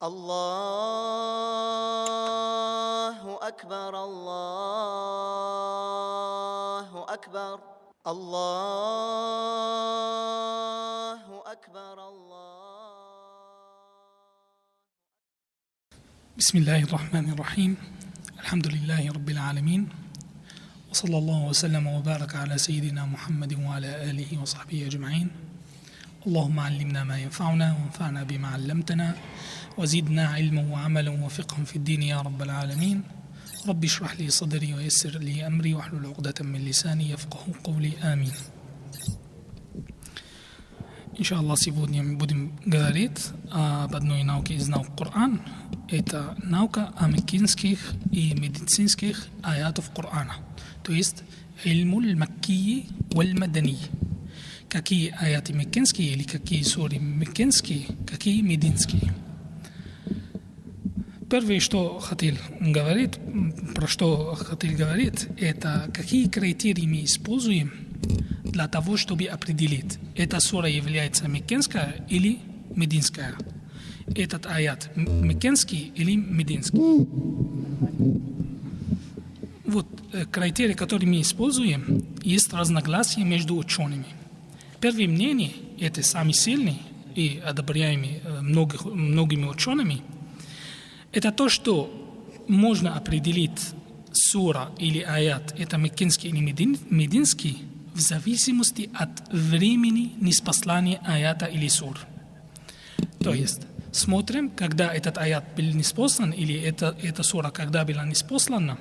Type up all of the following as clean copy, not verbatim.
الله أكبر الله أكبر الله أكبر الله. بسم الله الرحمن الرحيم. الحمد لله رب العالمين، وصلى الله وسلم وبارك على سيدنا محمد وعلى آله وصحبه أجمعين. اللهم علمنا ما ينفعنا وانفعنا بما علمتنا وزدنا علما وعملا وفقها في الدين يا رب العالمين. رب اشرح لي صدري ويسر لي أمري واحلل عقدة من لساني يفقهوا قولي. Аминь. Иншаллах, сегодня мы будем говорить об одной науке из наук Коран. Это наука о меккинских и медицинских аятов Корана. То есть ильмуль макки валь мадани. Какие аяты меккинские или какие суры меккинские, какие мединские. Первое, что хотел говорить, это какие критерии мы используем для того, чтобы определить, эта сура является меккинская или мединская. Этот аят меккинский или мединский. Вот критерии, которые мы используем, есть разногласия между учеными. Первое мнение, это самый сильный и одобряемый многими учеными, это то, что можно определить сура или аят, это меккинский или мединский, в зависимости от времени ниспослания аята или сур. То есть смотрим, когда этот аят был ниспослан, или эта сура когда была ниспослана,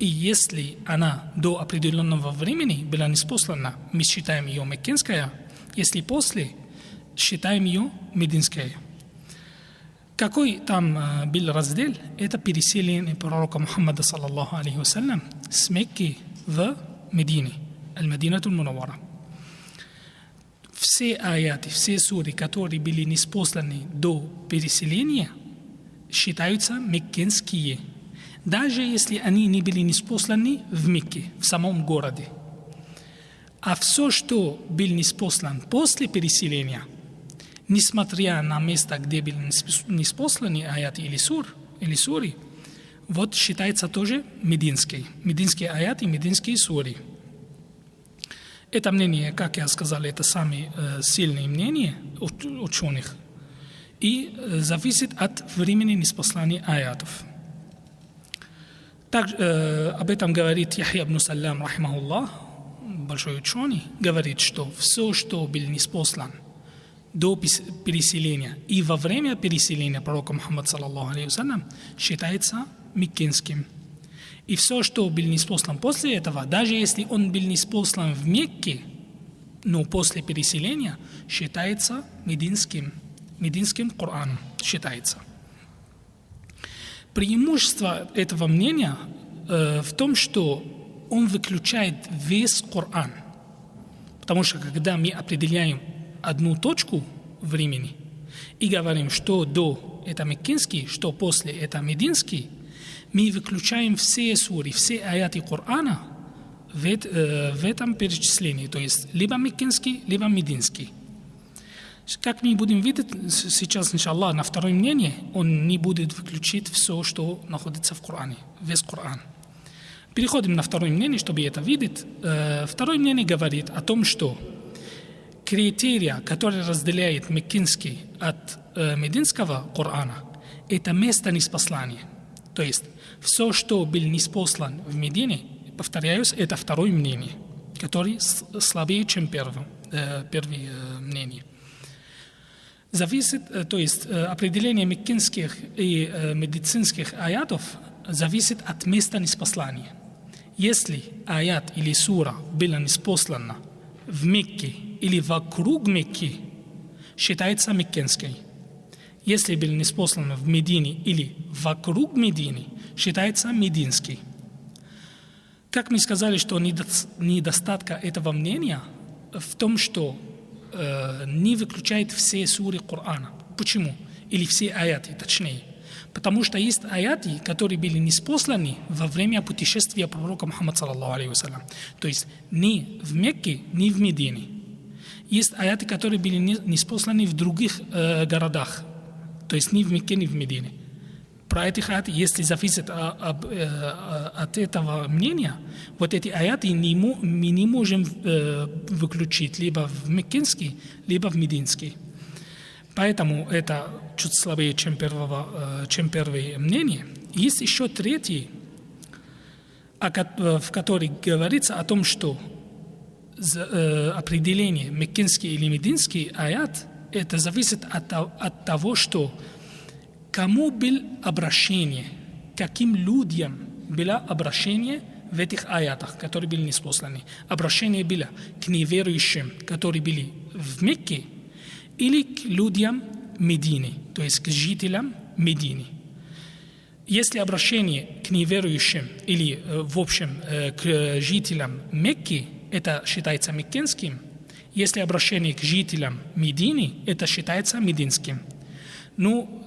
и если она до определенного времени была ниспослана, мы считаем ее меккинская, если после, считаем ее мединская. Какой там был раздел? Это переселение пророка Мухаммада саллаллаху алейхи вассалям с Мекки в Медине, Аль-Мадинату Мунаввара. Все аяты, все суры, которые были ниспосланы до переселения, считаются меккинские, даже если они не были ниспосланы в Мекке, в самом городе. А все, что был ниспослан после переселения, несмотря на место, где были ниспосланы аяты или суры, вот считается тоже мединский. Мединские аяты, мединские суры. Это мнение, как я сказал, это самое сильное мнение ученых и зависит от времени ниспослания аятов. Также об этом говорит Яхья ибн Саллям, рахимахуллах, большой ученый, говорит, что все, что был ниспослан до переселения и во время переселения пророка Мухаммада саллаллаху алейхи вассалям, считается меккинским. И все, что был ниспослан после этого, даже если он был ниспослан в Мекке, но после переселения, считается мединским Кораном считается. Преимущество этого мнения в том, что он выключает весь Коран. Потому что когда мы определяем одну точку времени и говорим, что до это меккинский, что после это мединский, мы выключаем все суры, все аяты Корана в этом перечислении, то есть либо меккинский, либо мединский. Как мы будем видеть сейчас, иншаллах, на второе мнение, он не будет выключить все, что находится в Коране, весь Коран. Переходим на второе мнение, чтобы это видеть. Второе мнение говорит о том, что критерия, который разделяет меккинский от мединского Корана, это место ниспослания. То есть все, что был ниспослан в Медине, повторяюсь, это второе мнение, которое слабее, чем первое мнение. Зависит, то есть определение меккинских и медицинских аятов зависит от места ниспослания. Если аят или сура была ниспослана в Мекке или вокруг Мекки, считается меккинской. Если был ниспослан в Медине или вокруг Медины, считается мединский. Как мы сказали, что недостатка этого мнения в том, что не выключает все суры Корана. Почему? Или все аяты, точнее. Потому что есть аяты, которые были ниспосланы во время путешествия пророка Мухаммада саллаллаху алейхи вассалям. То есть ни в Мекке, ни в Медине. Есть аяты, которые были ниспосланы в других городах. То то есть ни в Мекке, ни в Медине. Про этих аят, если зависит от этого мнения, вот эти аяты мы не можем выключить либо в меккинский, либо в мединский. Поэтому это чуть слабее, чем первое мнение. Есть еще третий, в котором говорится о том, что определение меккинский или мединский аят, это зависит от того, что кому было обращение, каким людям было обращение в этих аятах, которые были ниспосланы. Обращение было к неверующим, которые были в Мекке, или к людям Медины, то есть к жителям Медины. Если обращение к неверующим или, в общем, к жителям Мекки, это считается меккинским, если обращение к жителям Медины, это считается мединским. Ну,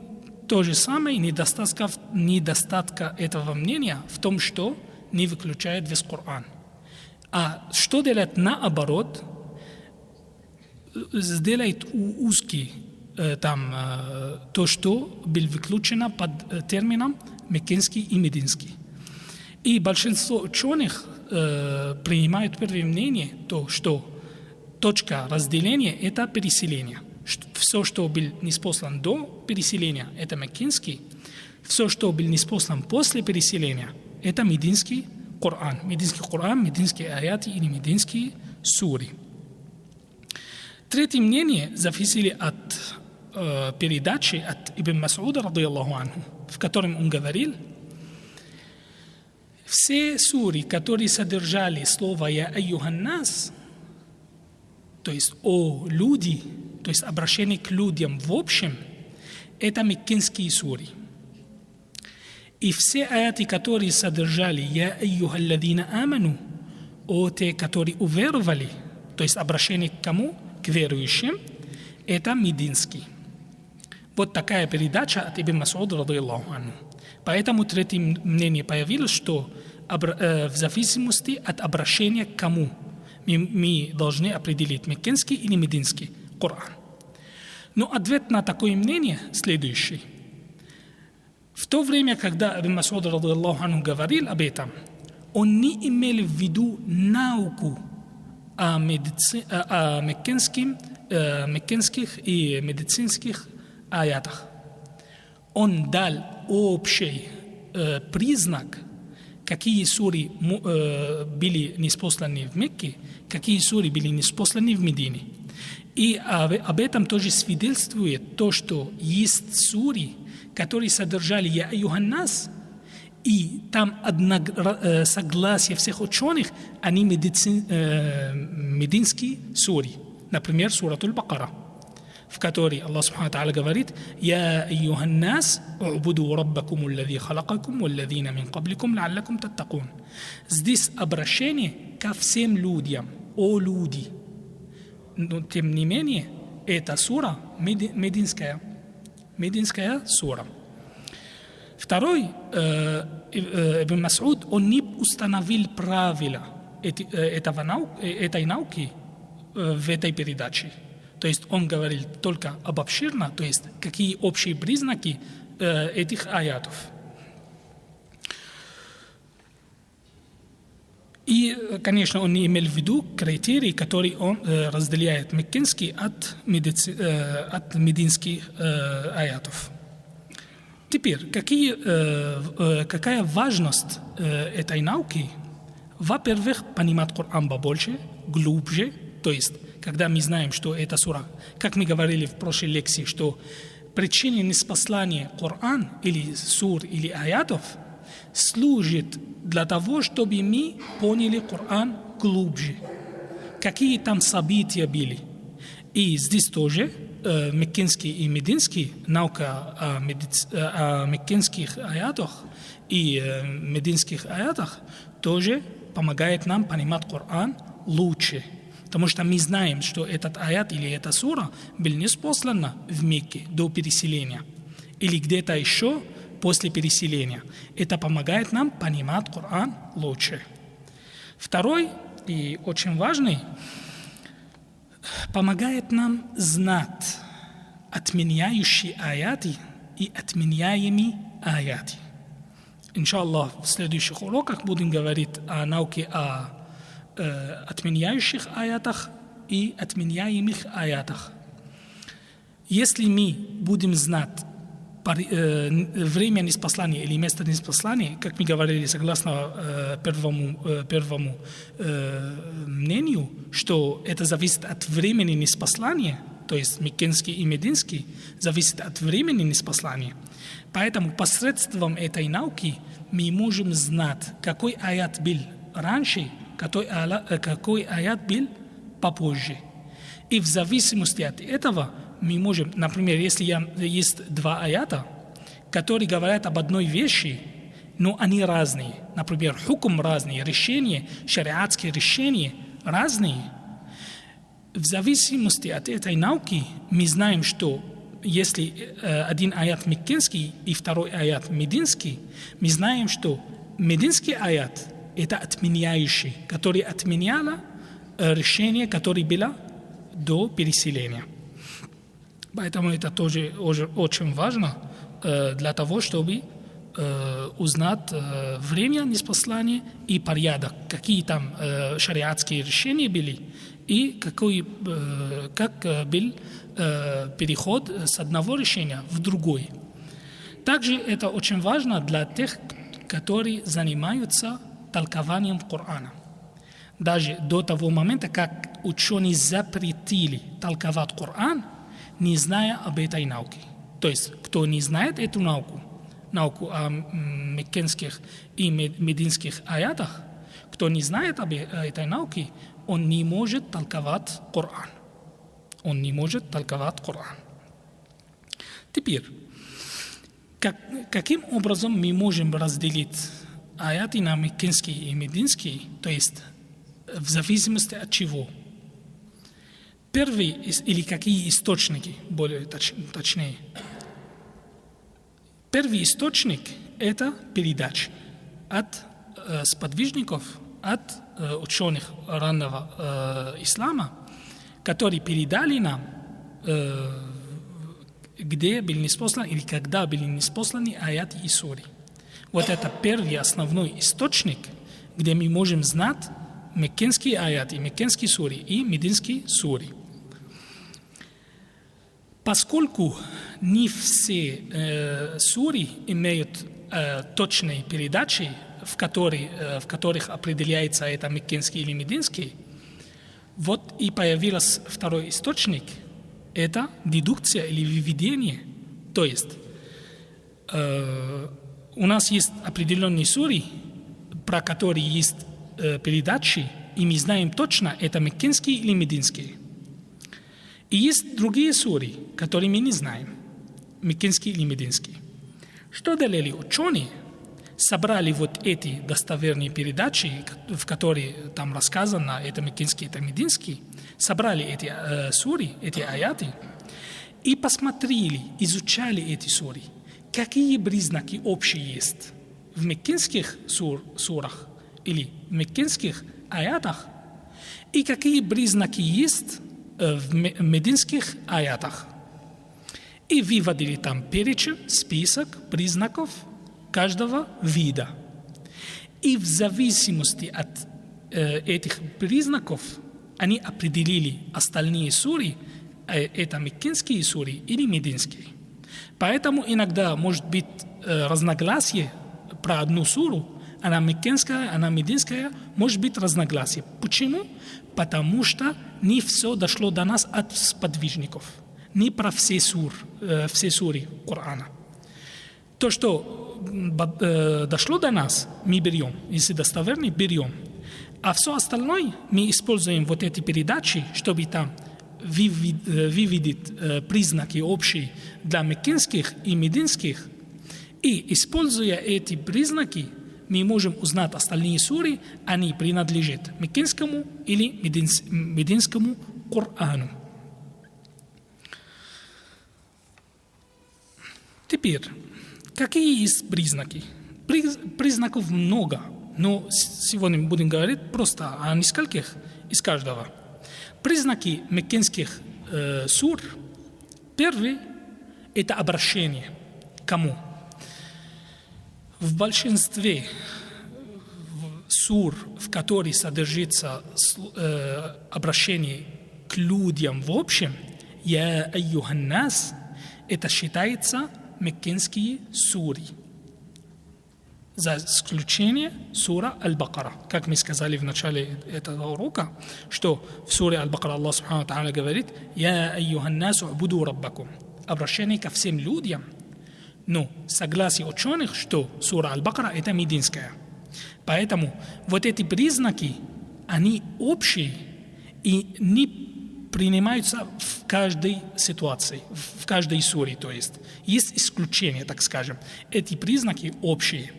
то же самое недостатка этого мнения в том, что не выключает весь Коран. А что делает наоборот? Сделает узкий то, что было выключено под термином меккинский и мединский. И большинство ученых принимают первое мнение, то, что точка разделения – это переселение. Все, что было ниспослано до переселения, это меккинский. Все, что было ниспослано после переселения, это мединский Коран. Мединский Коран, мединские аяты или мединские суры. Третье мнение зависели от передачи от Ибн Мас'уда, радийаллаху анху, в котором он говорил: все суры, которые содержали слово «Я айюхан нас», то есть «О люди», то есть обращение к людям в общем, это меккинские суры. И все аяты, которые содержали «Я айюхалладина аману», «О те, которые уверовали», то есть обращение к кому? К верующим, это мединский. Вот такая передача от Ибн Мас'уда, радийаллаху анху. Поэтому третье мнение появилось, что в зависимости от обращения к кому мы должны определить меккинский или мединский Коран. Но ответ на такое мнение следующий. В то время, когда Ибн Мас'уд, радийаллаху анху, говорил об этом, он не имел в виду науку о меккинских и медицинских аятах. Он дал общий признак, какие суры были ниспосланы в Мекке, какие суры были ниспосланы в Медине. И об этом тоже свидетельствует то, что есть суры, которые содержали «Я айюхан нас», и там согласие всех ученых, они мединские суры. Например, сура Аль-Бакара, в которой Аллах Субхану Тааля говорит: «Я айюхан нас, убуду раббакум аллади халакакум, валладина мин кабликум, лааллакум таттакун». Здесь обращение ко всем людям, о люди. Но тем не менее, эта сура мединская сура. Второй, Ибн Мас'уд, он не установил правила этой науки в этой передаче. То есть он говорил только обобщенно, то есть какие общие признаки этих аятов. И, конечно, он не имел в виду критерии, которые он разделяет меккинский от мединских аятов. Теперь, какая важность этой науки? Во-первых, понимать Коран побольше, глубже. То есть, когда мы знаем, что эта сура, как мы говорили в прошлой лекции, что причина ниспослания Корана или сур или аятов служит для того, чтобы мы поняли Коран глубже. Какие там события были. И здесь тоже меккинский и мединский, наука о меккинских аятах и мединских аятах тоже помогает нам понимать Коран лучше. Потому что мы знаем, что этот аят или эта сура был ниспослана в Мекке до переселения или где-то еще после переселения. Это помогает нам понимать Коран лучше. Второй и очень важный, помогает нам знать отменяющие аяты и отменяемые аяты. Иншаллах, в следующих уроках будем говорить о науке о отменяющих аятах и отменяемых аятах. Если мы будем знать время ниспослания или место ниспослания, как мы говорили, согласно первому мнению, что это зависит от времени ниспослания, то есть меккенский и мединский, зависит от времени ниспослания. Поэтому посредством этой науки мы можем знать, какой аят был раньше, какой аят был попозже. И в зависимости от этого мы можем, например, если есть два аята, которые говорят об одной вещи, но они разные. Например, хукм разные, решения, шариатские решения разные. В зависимости от этой науки мы знаем, что если один аят меккенский и второй аят мединский, мы знаем, что мединский аят – это отменяющий, который отменяло решение, которое было до переселения. Поэтому это тоже очень важно для того, чтобы узнать время ниспослания и порядок, какие там шариатские решения были и как был переход с одного решения в другой. Также это очень важно для тех, которые занимаются толкованием Корана. Даже до того момента, как ученые запретили толковать Коран, не зная об этой науке. То есть, кто не знает эту науку о меккенских и мединских аятах, кто не знает об этой науке, он не может толковать Коран. Он не может толковать Коран. Теперь, каким образом мы можем разделить аяты на меккенские и мединские, то есть в зависимости от чего? Первый, или какие источники, более точнее. Первый источник – это передачи от сподвижников, от ученых раннего ислама, которые передали нам, где были ниспосланы или когда были ниспосланы аяты и сури. Вот это первый основной источник, где мы можем знать меккенские аяты, меккенские сури и мединские сури. Поскольку не все сури имеют точные передачи, в которых определяется это меккенский или мединский, вот и появился второй источник – это дедукция или выведение. То есть у нас есть определенные сури, про которые есть передачи, и мы знаем точно, это меккенские или мединские. И есть другие сури, которые мы не знаем, меккенские или мединские. Что делали ученые? Собрали вот эти достоверные передачи, в которые там рассказано, это меккенские, это мединские, собрали эти сури, эти аяты, и посмотрели, изучали эти сури, какие признаки общие есть в меккенских сурах или в меккенских аятах, и какие признаки есть в мединских аятах. И выводили там перечень, список признаков каждого вида. И в зависимости от этих признаков они определили остальные сури, это меккенские сури или мединские. Поэтому иногда может быть разногласие про одну суру, она меккенская, она мединская, может быть разногласие. Почему? Потому что не все дошло до нас от сподвижников, не про все сури Корана. То, что дошло до нас, мы берем, если достоверно, берем. А все остальное мы используем вот эти передачи, чтобы там выведить признаки общие для меккенских и мединских. И, используя эти признаки, мы можем узнать остальные сури, они принадлежат меккенскому или мединскому Корану. Теперь, какие есть признаки? Признаков много, но сегодня мы будем говорить просто о нескольких из каждого. Признаки меккенских сур. Первый – это обращение. кому? В большинстве сур, в которой содержится обращение к людям в общем, «Я айюхан нас», это считается меккинские суры. За исключение сура Аль-Бакара. Как мы сказали в начале этого урока, что в суре Аль-Бакара Аллах Субхану ва Тааля говорит: «Я айюхан нас убуду раббакум». Обращение ко всем людям. Но согласие ученых, что сура Аль-Бакара это мединская. Поэтому вот эти признаки, они общие и не принимаются в каждой ситуации, в каждой суре, то есть. Есть исключения, так скажем. Эти признаки общие.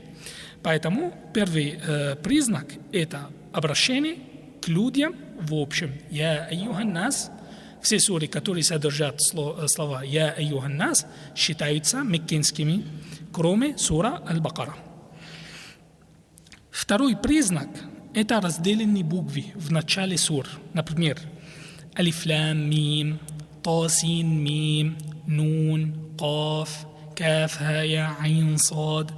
Поэтому первый признак – это обращение к людям в общем. «Я айюхан нас». Все суры, которые содержат слова «Я айюхан нас», считаются меккинскими, кроме сура Аль-Бакара. Второй признак – это разделенные буквы в начале сур. Например, Алиф Лам Мим, Та Син Мим, Нун, Каф, Каф, Ха, Я, Айн, Сад.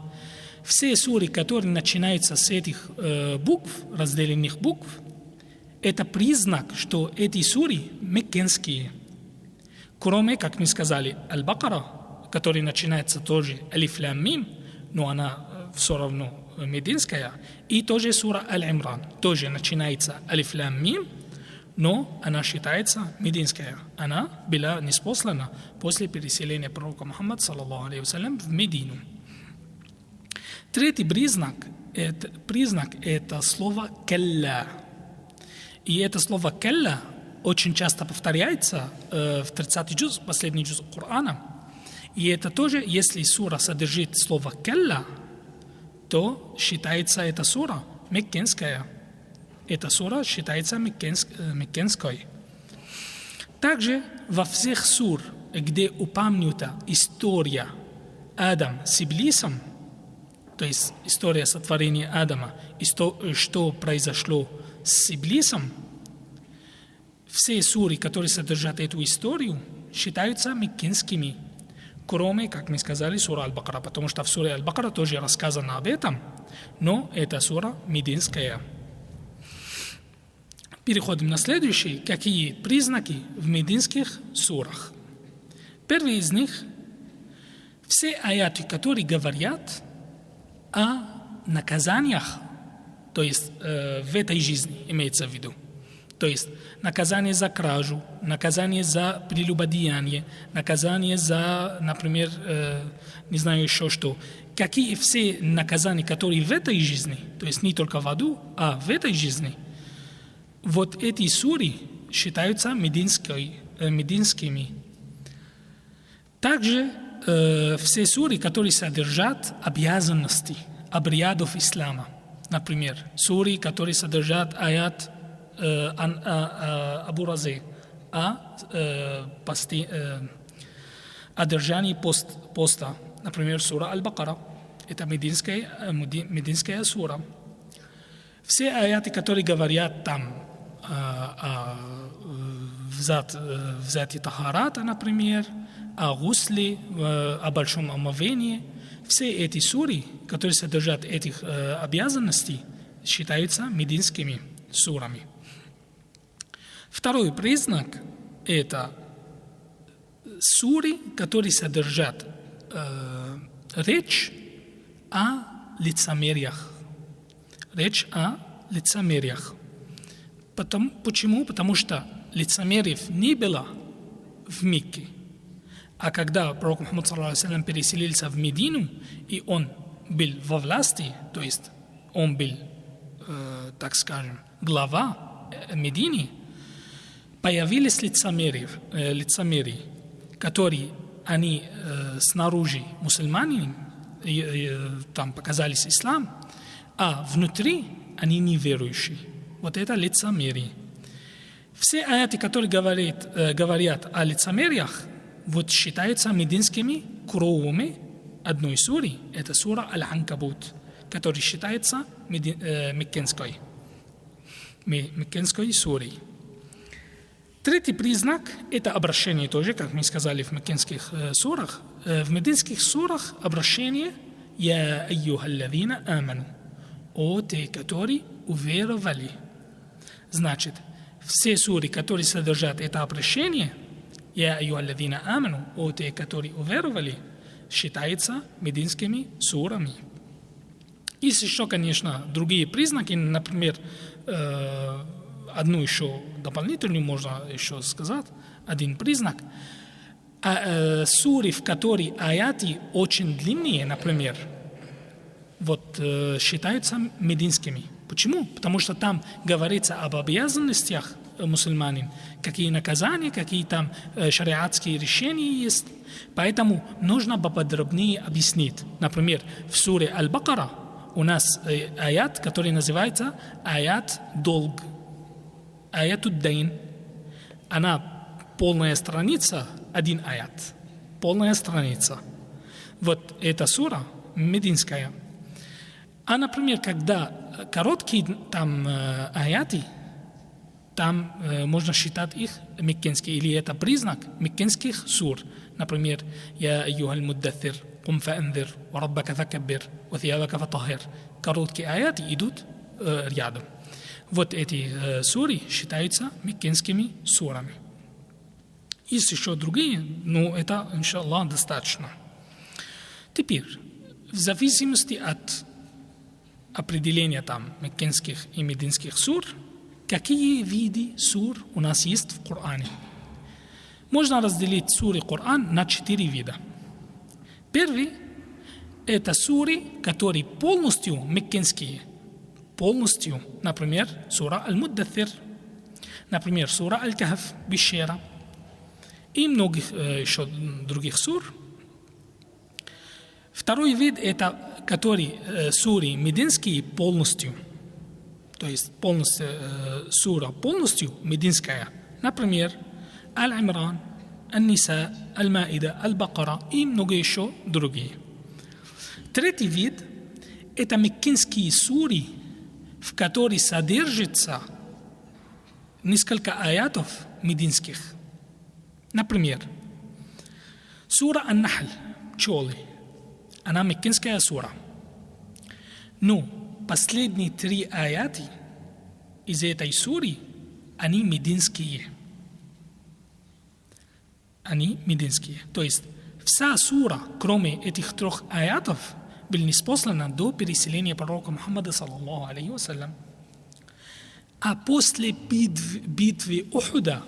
Все суры, которые начинаются с этих букв, разделенных букв, это признак, что эти суры меккинские. Кроме, как мы сказали, Аль-Бакара, который начинается тоже Алиф Лам Мим, но она все равно мединская, и тоже сура Аль-Имран, тоже начинается Алиф Лам Мим, но она считается мединская. Она была ниспослана после переселения пророка Мухаммада саллаллаху алейхи вассалям в Медину. Третий признак – это слово «келла». И это слово «келла» очень часто повторяется в 30-й джуз, последний джуз Корана. И это тоже, если сура содержит слово «келла», то считается эта сура меккинская. Эта сура считается меккинской. Также во всех сур, где упомянута история Адама с Иблисом, то есть история сотворения Адама и что произошло с Иблисом, все суры, которые содержат эту историю, считаются меккинскими, кроме, как мы сказали, сура Аль-Бакара, потому что в суре Аль-Бакара тоже рассказано об этом, но эта сура мединская. Переходим на следующий. Какие признаки в мединских сурах? Первый из них – все аяты, которые говорят о наказаниях, то есть в этой жизни имеется в виду. То есть наказание за кражу, наказание за прелюбодеяние, наказание за, например, не знаю еще что. Какие все наказания, которые в этой жизни, то есть не только в аду, а в этой жизни, вот эти суры считаются мединскими. Также все суры, которые содержат обязанности обрядов ислама. Например, суры, которые содержат аят Абу Разе о держании поста. Например, сура Аль-Бакара. Это мединская сура. Все аяты, которые говорят там о взятии тахарата, например, о гусле, о большом омовении, все эти суры, которые содержат этих обязанностей, считаются мединскими сурами. Второй признак – это суры, которые содержат речь о лицемериях. Речь о лицемериях. Почему? Потому что лицемериев не было в Мекке. А когда пророк Мухаммад саллаллаху алейхи ва саллям переселился в Медину, и он был во власти, то есть он был, так скажем, глава Медины, появились лицемерии, которые они снаружи мусульмане, там показались ислам, а внутри они неверующие. Вот это лицемерие. Все аяты, которые говорят о лицемериях, вот считаются мединскими, кроме одной суры, это сура Аль-Анкабут, которая считается меккинской сурой. Третий признак – это обращение тоже, как мы сказали в меккинских сурах, в мединских сурах обращение «Я айюхаллазина аману» о те, которые уверовали. Значит, все суры, которые содержат это обращение «Я айюхаллазина аману» о те, которые уверовали, считаются мединскими сурами. Есть еще, конечно, другие признаки, например, одну еще дополнительную можно еще сказать, один признак. Суры, в которых аяты очень длинные, например, считаются мединскими. Почему? Потому что там говорится об обязанностях мусульманин, какие наказания, какие там шариатские решения есть. Поэтому нужно поподробнее объяснить. Например, в суре Аль-Бакара у нас аят, который называется аят долг. Аятуддайн. Она полная страница, один аят. Полная страница. Вот эта сура мединская. А, например, когда короткие там аяты, там можно считать их меккенские, или это признак меккенских сур. Например, «Я айюхаль муддатхир, кум фаанзир, ва раббака факаббир, ва thiyabaka фатаххир». Короткие аяты идут рядом. Вот эти суры считаются меккенскими сурами. Есть еще другие, но это, иншаллах, достаточно. Теперь, в зависимости от определения там меккенских и мединских сур, какие виды сур у нас есть в Коране? Можно разделить суры Коран на 4 вида. Первый – это суры, которые полностью меккенские. Полностью. Например, сура Аль-Муддатхир. Например, сура Аль-Кахф, Бишера. И многих еще других сур. Второй вид – это который суры мединские полностью. То есть полностью сура полностью мединская. Например, Аль-Имран, Аль-Ниса, Аль-Маида, Аль-Бакара и много еще другие. Третий вид – это меккенские суры, в которых содержится несколько аятов мединских. Например, сура Ан-Нахль, пчелы. Она меккенская сура. Но последние 3 аяты из этой суры, они мединские. Они мединские. То есть вся сура, кроме этих 3 аятов, была ниспослана до переселения пророка Мухаммада, саллаллаху алейхи вассалям. А после битвы Ухуда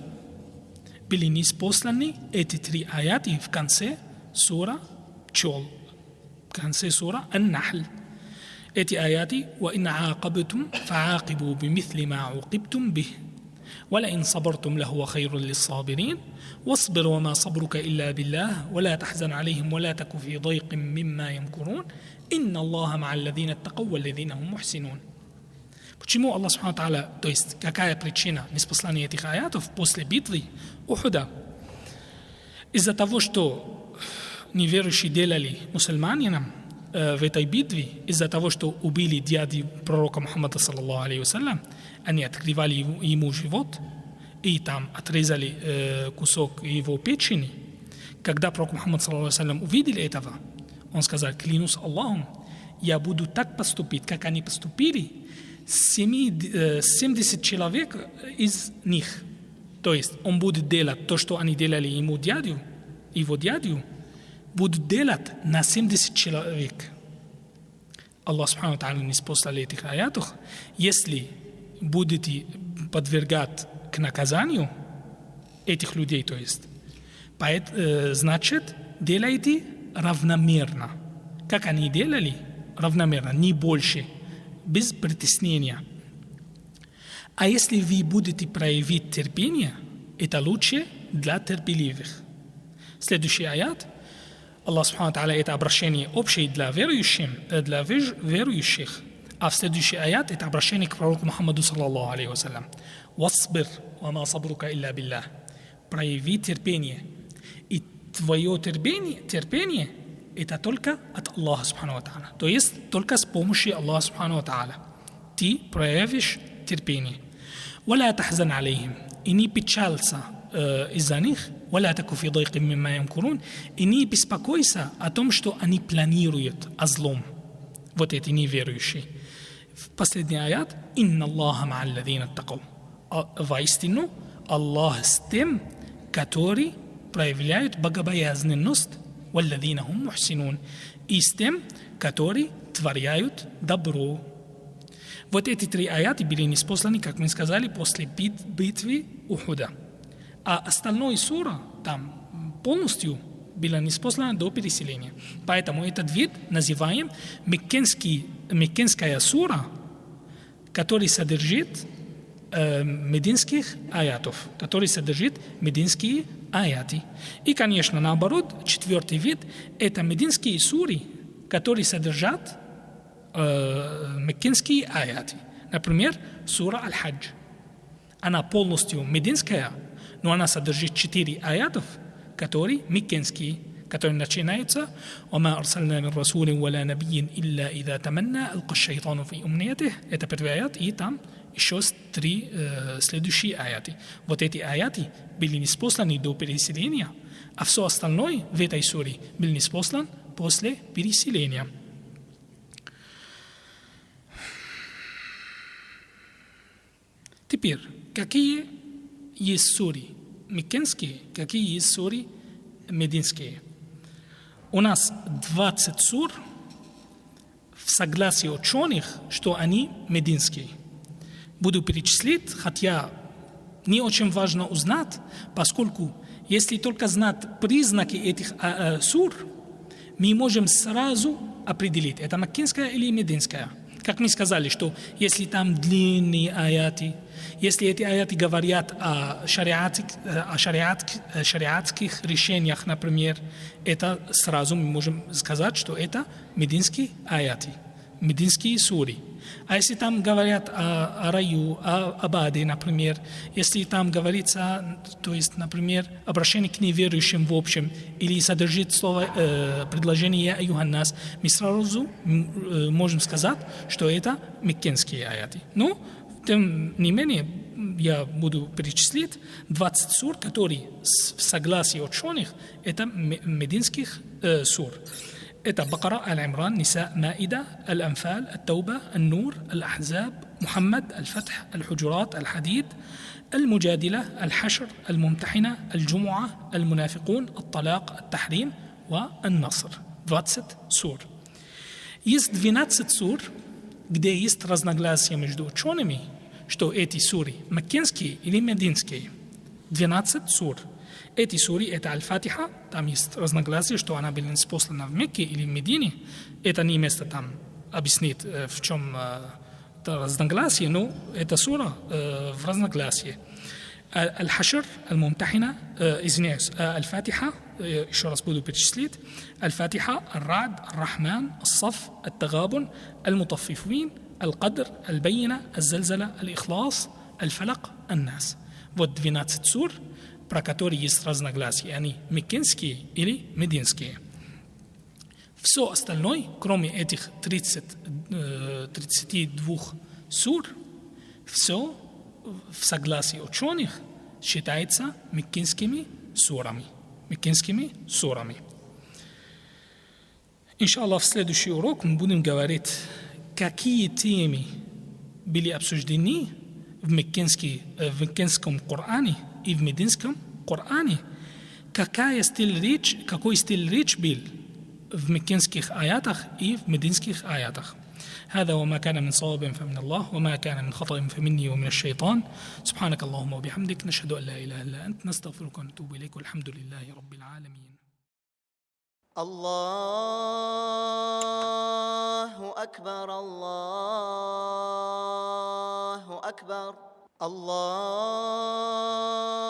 были ниспосланы эти 3 аяты в конце сура пчел. В конце сура Ан-Нахль. Эти аяты «Ва ин аакабтум фаакибу бимисли ма аукибтум бих. ولئن صبرتم لهو خير للصابرين واصبر وما صبرك إلا بالله ولا تحزن عليهم ولا تك في ضيق مما يمكرون إن الله مع الذين اتقوا والذين هم محسنون». Почему Аллах Субхану Тааля, то есть какая причина ниспослания этих аятов после битвы Ухуда? Из-за того, что неверующие делали мусульманинам в этой битве, из-за того, что убили дяди пророка Мухаммада, саллаллаху алейхи вассалям, они открывали ему живот и там отрезали кусок его печени. Когда пророк Мухаммад, саллаллаху алейхи вассалям, увидел этого, он сказал: «Клянусь Аллахом, я буду так поступить, как они поступили, 70 человек из них». То есть он будет делать то, что они делали ему дядю, его дядю, будут делать на 70 человек. Аллах Субхану Тааля ниспослал этих аятов: если будете подвергать к наказанию этих людей, то есть, значит, делайте равномерно. Как они делали? Равномерно, не больше, без притеснения. А если вы будете проявить терпение, это лучше для терпеливых. Следующий аят. Аллах Субхану Тааля это обращение общее для верующих. А в следующий аят это обращение к пророку Мухаммаду, саллаллаху алейхи вассалям. «Васбир, ва ма сабрука илля биллах». Прояви терпение. И твое терпение это только от Аллаха Субхану Тааля. То есть только с помощью Аллаха Субхану Тааля. Ты проявишь терпение. «Валя тахзан алейхим». И не печалься из-за них, ولا تك في ضيق مما يمكرون, и не беспокойся о том, что они планируют о злом, вот эти неверующие. В последний аят: «Инна Аллаха ма алладзина аттакау». Воистину, Аллах с тем, который проявляют богобоязненность, «Валладзина хум мухсинун», и с тем, которые творяют добро. Вот эти 3 аяты были ниспосланы, как мы сказали, после битвы Ухуда. А остальное сура там полностью была ниспослана до переселения. Поэтому этот вид называем меккенская сура, который содержит мединских аятов, который содержит мединские аяты. И, конечно, наоборот, 4-й вид – это мединские суры, которые содержат меккенские аяты. Например, сура Аль-Хадж. Она полностью мединская, но она содержит 4 аятов, которые меккенские, которые начинаются: «Вама арсална мин расулин валя набийин илля иза таманна алка шайтану фи умниятих». Это 1-й аят, и там еще 3 следующие аяты. Вот эти аяты были ниспосланы до переселения, а все остальное в этой суре был ниспослан после переселения. Теперь, какие есть суры меккенские, какие есть суры мединские? У нас 20 сур в согласии ученых, что они мединские. Буду перечислить, хотя не очень важно узнать, поскольку если только знать признаки этих сур, мы можем сразу определить, это меккенская или мединская. Как мы сказали, что если там длинные аяты, если эти аяты говорят о шариатских решениях, например, это сразу мы можем сказать, что это мединские аяты, мединские суры. А если там говорят о раю, об аде, например, если там говорится, то есть, например, обращение к неверующим в общем, или содержит слово предложение «Я аюханнас», мы сразу можем сказать, что это меккенские аяты. Но, тем не менее, я буду перечислить 20 сур, которые в согласии ученых это мединских сур. Это Бакара, Аль-Имран, Ниса, Маида, Аль-Анфал, Ат-Тауба, Ан-Нур, Аль-Ахзаб, Мухаммад, Аль-Фатх, Аль-Худжурат, Аль-Хадид, Аль-Мujadila, Аль-Хашр, Аль-Мумтахина, Аль-Джумуа, Аль-Мунафикун, Ат-Талак, Ат-Тахрим, Ан-Наср. 20 сур. Есть 12 сур, где есть разногласия между учеными, что эти суры меккенские или мединские. 12 сур. Эти суры – это Аль-Фатиха, там есть разногласия, что она была ниспослана в Мекке или в Медине. Это не место там объяснит, в чем разногласие, но это сура в разногласии. Аль-Хашр, Аль-Мумтахина, извиняюсь, Аль-Фатиха, еще раз буду перечислить. Аль-Фатиха, Аль-Рад, Аль-Рахман, Аль-Саф, Аль-Тагабун, Аль-Мутаффифин, Аль-Кадр, Аль-Байина, Аль-Зальзала, Аль-Ихлас, Аль-Фалак, Аль-Нас. Вот 12 сур, про которые есть разногласия, они меккенские или мединские. Все остальное, кроме этих 32 сур, все в согласии ученых считается меккенскими сурами. Иншаллах, в следующий урок мы будем говорить, какие темы были обсуждены в меккенском Коране и в мединском Коране, какой стиль речи был в меккенских аятах и в мединских аятах. هذا وما كان من صواب فمن الله وما كان من خطأ فمني ومن الشيطان سبحانك اللهم وبحمدك نشهد أن لا إله إلا أنت نستغفرك ونتوب إليك والحمد لله رب العالمين. الله أكبر الله أكبر الله